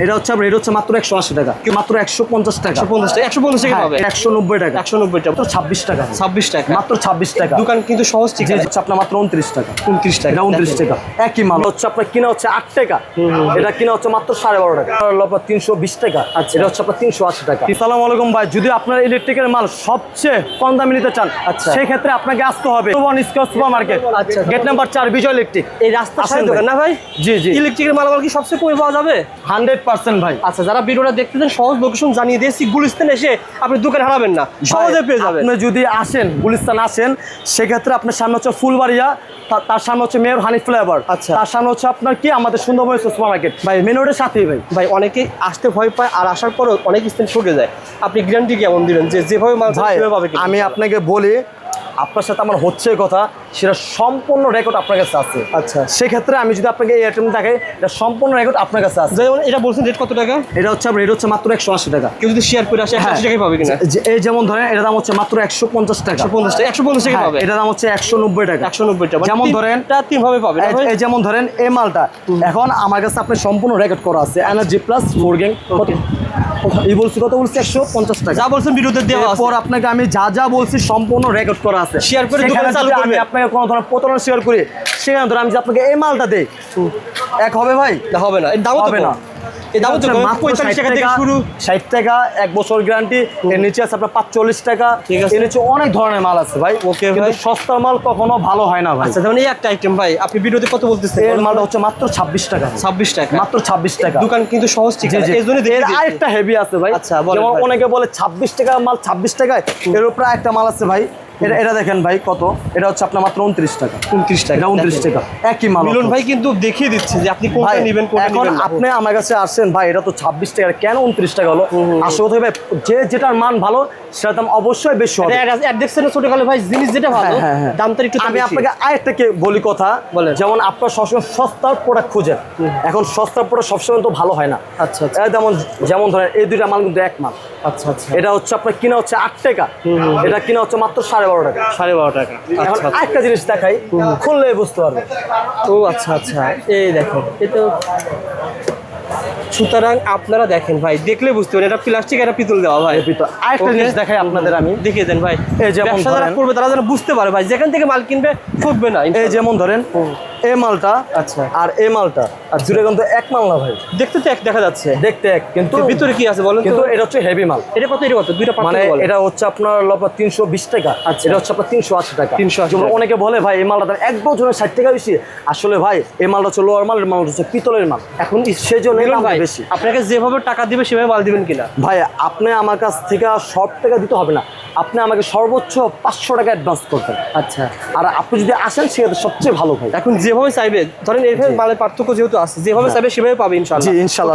এটা হচ্ছে রেট হচ্ছে মাত্র 180 টাকা, মাত্র 150 টাকা, 150 টাকা পাবে, 190 টাকা, 190 টাকা, মাত্র 26 টাকা, 26 টাকা, মাত্র 26 টাকা। দোকান কিন্তু সহজ ঠিক আছে। হচ্ছে আপনার মাত্র 29 টাকা, 29 টাকা, এটা 29 টাকা। একই মাল হচ্ছে আপনার কিনা হচ্ছে 8 টাকা, এটা কিনা হচ্ছে মাত্র 12.5 টাকা, আপনার 320 টাকা। আচ্ছা, এটা হচ্ছে আপনার 380 টাকা। আসসালামু আলাইকুম ভাই, যদি আপনার ইলেকট্রিকের মাল সবচেয়ে কম দামে নিতে চান, আচ্ছা, সেই ক্ষেত্রে আপনাকে আসতে হবে সুপার মার্কেট, আচ্ছা, গেট নাম্বার 4, বিজয় ইলেকট্রিক। এই রাস্তার সাথে দোকান না ভাই? জি জি। ইলেকট্রিকের মালামাল কি সবচেয়ে কমে পাওয়া যাবে? 100% ভাই। আচ্ছা, যারা ভিডিওটা দেখতেছেন সহজ লোকেশন জানিয়ে দিয়েছি, গুলিস্তান এসে আপনি দোকান হারাবেন না, সহজে পেয়ে যাবেন। আপনি যদি আসেন গুলিস্তান আসেন, সেক্ষেত্রে আপনার সামনে হচ্ছে ফুলবাড়িয়া, তার সামনে হচ্ছে মেয়র হানিফ ফ্লেভার, আচ্ছা, তার সামনে হচ্ছে আপনার কি আমাদের সুন্দরবন সুপার মার্কেট ভাই, মেন রোডের সাথেই ভাই। ভাই অনেকেই আসতে ভয় পায়, আর আসার পরও অনেক স্থান ঠকে যায়। আপনি গ্যারান্টি কেমন দিলেন যে যেভাবে মাল ভাই সেভাবে পাবে? আমি আপনাকে বলি, আপনার সাথে আমার হচ্ছে কথা, সেটা সম্পূর্ণ রেকর্ড আপনার কাছে আছে। আচ্ছা, সেক্ষেত্রে আমি যদি আপনাকে এই আইটেম দেখাই, এটা সম্পূর্ণ রেকর্ড আপনার কাছে আছে। যেমন এটা বলছেন রেট কত টাকা? এটা হচ্ছে রেট হচ্ছে মাত্র 180 টাকা। কেউ যদি শেয়ার করে আসে 180 টাকায় পাবে কিনা? এই যেমন ধরেন এটার দাম হচ্ছে মাত্র 150 টাকা, 150 টাকা পাবে। এটার দাম হচ্ছে 190 টাকা, 190 টাকা। যেমন ধরেন এটা তিন ভাবে পাবে না ভাই? এই যেমন ধরেন এই মালটা এখন আমার কাছে আপনার সম্পূর্ণ রেকর্ড করা আছে, এনার্জি প্লাস 4 গ্যাং। এই বলছি কত বলছি? 150 টাকা। যা বলছেন ভিডিওতে দেওয়া আছে। এরপর আপনাকে আমি যা যা বলছি সম্পূর্ণ রেকর্ড করা আছে। শেয়ার করে দোকানে চালু করবে। আমি আপনাকে কোনো ধরনের প্রতারণা শেয়ার করি, সেখানে ধরে আমি যদি আপনাকে এই মালটা দেই, এক হবে ভাই? না, হবে না। এর দামও তো হবে না। এই দামও তো মাত্র 45 টাকা থেকে শুরু। 60 টাকা, 1 বছর গ্যারান্টি। এর নিচে আছে আপনার 45 টাকা। ঠিক আছে। এর নিচে অনেক ধরনের মাল আছে ভাই। ওকে ভাই। কিন্তু সস্তার মাল কখনো ভালো হয় না ভাই। আচ্ছা, যেমন এই একটা আইটেম ভাই আপনি ভিডিওতে কত বলতেছেন? এর মালটা হচ্ছে মাত্র 26 টাকা, 26 টাকা, মাত্র 26 টাকা। দোকান কিন্তু সহজ ঠিক আছে। এই জন্য এর আরেকটা হেভি আছে ভাই। আচ্ছা, বলেন যেমন ভাই। অনেকে বলে 26 টাকা মাল 26 টাকায়, এর উপরে একটা মাল আছে ভাই, এটা দেখেন ভাই কত, এটা হচ্ছে আপনার মাত্র 29 টাকা, 29 টাকা, এটা 29 টাকা। একই মাল। মিলন ভাই কিন্তু দেখিয়ে দিচ্ছে যে আপনি কোনটা ভাই নেবেন, কোনটা এখন নেবেন না। আপনি আমার কাছে আসছেন ভাই, এটা তো 26 টাকা, কেন 29 টাকা হলো? আসলে কথা ভাই, যে যেটার মান ভালো সেটার দাম অবশ্যই বেশি হবে। দেখছেন ছোট কালে ভাই, জিনিস যেটা ভালো দামটা একটু আমি আপনাকে আরেকটাকে বলি কথা, যেমন আপনার সবসময় সস্তার প্রোডাক্ট খুঁজেন, এখন সস্তার প্রোডাক্ট সবসময় তো ভালো হয় না। আচ্ছা, যেমন ধরেন এই দুইটা মাল কিন্তু এক মাল। আচ্ছা আচ্ছা, এটা হচ্ছে আপনার কিনা হচ্ছে 8 টাকা, এটা কিনা হচ্ছে মাত্র 12.5 টাকা, 12.5 টাকা। এখন আরেকটা জিনিস দেখাই, খুললে বুঝতে পারবে। ও আচ্ছা আচ্ছা, এই দেখো, এই তো। সুতরাং আপনারা দেখেন ভাই, দেখলে বুঝতে পারেন এটা প্লাস্টিক, এটা পিতল দেওয়া ভাই। আরেকটা জিনিস দেখাই আপনাদের, আমি দেখিয়ে দেন ভাই। এই যেমন ব্যবসা যারা করবে তারা যেন বুঝতে পারে ভাই, যেখান থেকে মাল কিনবে ঠকবে না। এই যেমন ধরেন এই মালটা, আচ্ছা, আর এই মালটা, আর দুটো কিন্তু এক মাল না ভাই, দেখতে তো এক দেখা যাচ্ছে, দেখতে এক, কিন্তু ভিতরে কি আছে বলেন? কিন্তু এটা হচ্ছে হেভি মাল। এটা কত? এটা কত? দুইটা মানে এটা হচ্ছে আপনার 320 টাকা, এটা হচ্ছে আপনার 380 টাকা। 380 টাকা। অনেকে বলে ভাই এই মালটা এক বছরে 60 টাকা বেশি, আসলে ভাই এই মালটা হচ্ছে লোয়ার মাল, এর মাল হচ্ছে পিতলের মাল, এখন সেজন্য দাম বেশি। আপনাকে যেভাবে টাকা দিবে সেভাবে মাল দিবেন কিনা? ভাই আপনি আমার কাছ থেকে সব টাকা দিতে হবে না, আপনি আমাকে সর্বোচ্চ 500 টাকা অ্যাডভান্স করবেন। আচ্ছা, আর আপনি যদি আসেন সেক্ষেত্রে সবচেয়ে ভালো ভাই। এখন যেভাবে চাইবে, ধরেন এর মালের পার্থক্য যেহেতু আছে, যেভাবে চাইবে সেভাবে পাবে ইনশাআল্লাহ। জি ইনশাআল্লাহ।